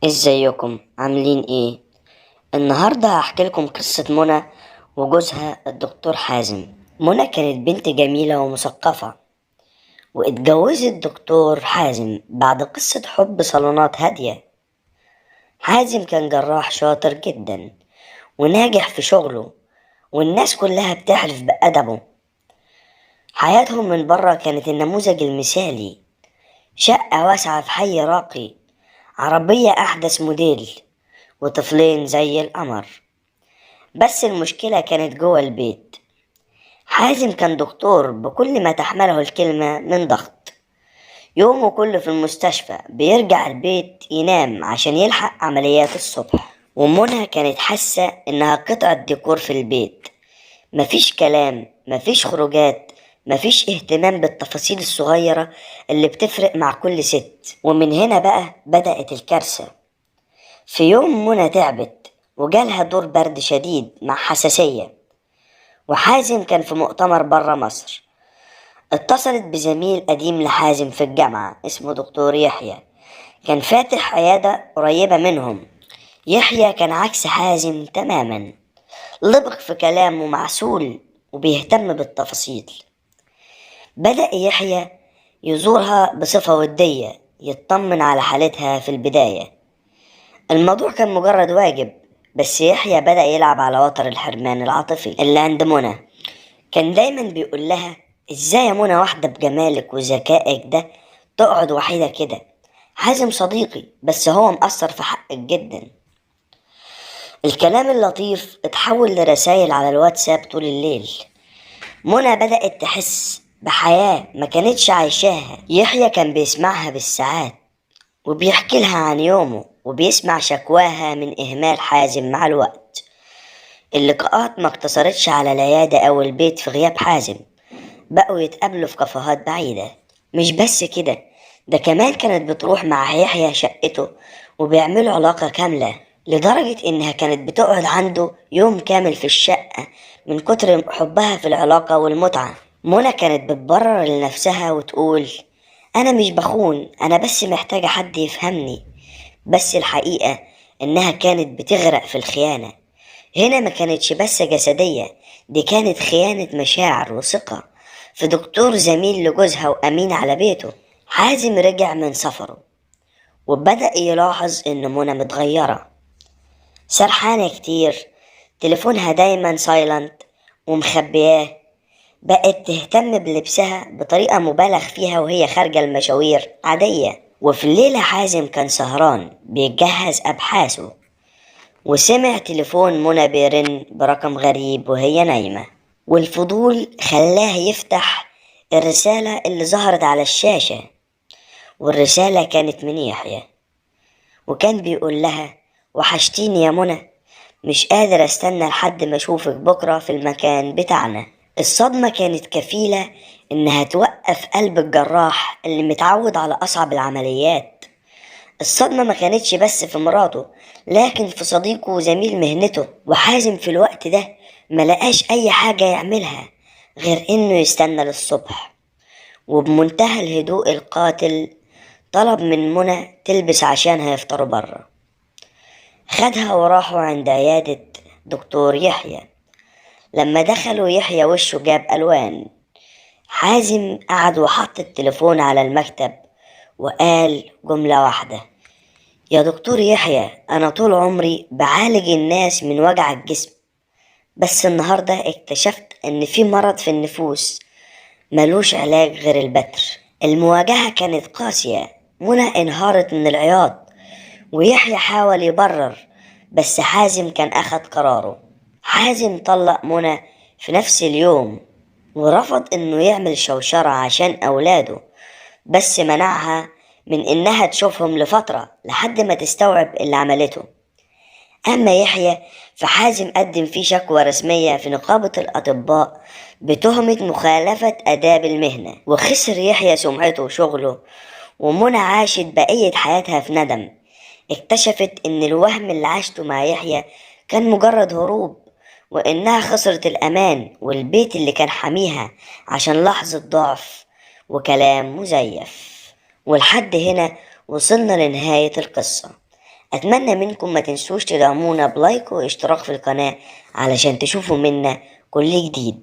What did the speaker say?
ازيكم عاملين ايه؟ النهاردة هحكي لكم قصة منى وجوزها الدكتور حازم. منى كانت بنت جميلة ومثقفة، واتجوزت دكتور حازم بعد قصة حب صالونات هادية. حازم كان جراح شاطر جدا وناجح في شغله، والناس كلها بتحلف بأدبه. حياتهم من بره كانت النموذج المثالي: شقة واسعة في حي راقي، عربية أحدث موديل، وطفلين زي القمر. بس المشكلة كانت جوه البيت. حازم كان دكتور بكل ما تحمله الكلمة من ضغط، يومه كله في المستشفى، بيرجع البيت ينام عشان يلحق عمليات الصبح. ومنى كانت حاسة إنها قطعة ديكور في البيت، مفيش كلام، مفيش خروجات، مفيش اهتمام بالتفاصيل الصغيرة اللي بتفرق مع كل ست. ومن هنا بقى بدأت الكارثة. في يوم منى تعبت وجالها دور برد شديد مع حساسية، وحازم كان في مؤتمر برا مصر. اتصلت بزميل قديم لحازم في الجامعة اسمه دكتور يحيى، كان فاتح عيادة قريبة منهم. يحيى كان عكس حازم تماما، لبق في كلامه، معسول وبيهتم بالتفاصيل. بدأ يحيى يزورها بصفة ودية، يطمن على حالتها في البداية. الموضوع كان مجرد واجب، بس يحيى بدأ يلعب على وتر الحرمان العاطفي اللي عند منى. كان دايما بيقول لها: ازاي يا منى واحدة بجمالك وذكائك ده تقعد وحيدة كده؟ حازم صديقي بس هو مقصر في حقك جدا. الكلام اللطيف اتحول لرسايل على الواتساب طول الليل. منى بدأت تحس بحياة ما كانتش عايشاها. يحيى كان بيسمعها بالساعات، وبيحكي لها عن يومه، وبيسمع شكواها من إهمال حازم. مع الوقت اللقاءات ما اقتصرتش على العيادة أو البيت في غياب حازم، بقوا يتقابلوا في كافيهات بعيدة. مش بس كده، ده كمان كانت بتروح مع يحيى شقته وبيعملوا علاقة كاملة، لدرجة إنها كانت بتقعد عنده يوم كامل في الشقة من كتر حبها في العلاقة والمتعة. منى كانت بتبرر لنفسها وتقول: أنا مش بخون، أنا بس محتاجة حد يفهمني. بس الحقيقة إنها كانت بتغرق في الخيانة. هنا ما كانتش بس جسدية، دي كانت خيانة مشاعر وثقة في دكتور زميل لجوزها وأمين على بيته. حازم رجع من سفره وبدأ يلاحظ إن منى متغيرة، سرحانة كتير، تليفونها دايما سايلنت ومخبياه. بقت تهتم بلبسها بطريقة مبالغ فيها وهي خارجة المشاوير عادية. وفي الليلة حازم كان سهران بيجهز أبحاثه، وسمع تليفون منى بيرن برقم غريب وهي نايمة، والفضول خلاه يفتح الرسالة اللي ظهرت على الشاشة. والرسالة كانت من يحيى، وكان بيقول لها: وحشتيني يا منى، مش قادر استنى لحد ما اشوفك بكرة في المكان بتاعنا. الصدمة كانت كفيلة انها توقف قلب الجراح اللي متعود على اصعب العمليات. الصدمة ما كانتش بس في مراته، لكن في صديقه وزميل مهنته. وحازم في الوقت ده ملقاش اي حاجة يعملها غير انه يستنى للصبح. وبمنتهى الهدوء القاتل طلب من منى تلبس عشان هيفطروا برا. خدها وراحوا عند عيادة دكتور يحيى. لما دخلوا يحيى وشه جاب ألوان. حازم قعد وحط التليفون على المكتب وقال جملة واحدة: يا دكتور يحيى، أنا طول عمري بعالج الناس من وجع الجسم، بس النهاردة اكتشفت إن في مرض في النفوس ملوش علاج غير البتر. المواجهة كانت قاسية. منى انهارت من العياط، ويحيى حاول يبرر، بس حازم كان أخد قراره. حازم طلق منى في نفس اليوم، ورفض إنه يعمل شوشرة عشان أولاده، بس منعها من إنها تشوفهم لفترة لحد ما تستوعب اللي عملته. أما يحيى فحازم قدم فيه شكوى رسمية في نقابة الأطباء بتهمة مخالفة آداب المهنة، وخسر يحيى سمعته وشغله. ومنى عاشت بقية حياتها في ندم. اكتشفت إن الوهم اللي عاشته مع يحيى كان مجرد هروب، وإنها خسرت الأمان والبيت اللي كان حميها عشان لحظة ضعف وكلام مزيف. ولحد هنا وصلنا لنهاية القصة. أتمنى منكم ما تنسوش تدعمونا بلايك واشتراك في القناة علشان تشوفوا منا كل جديد.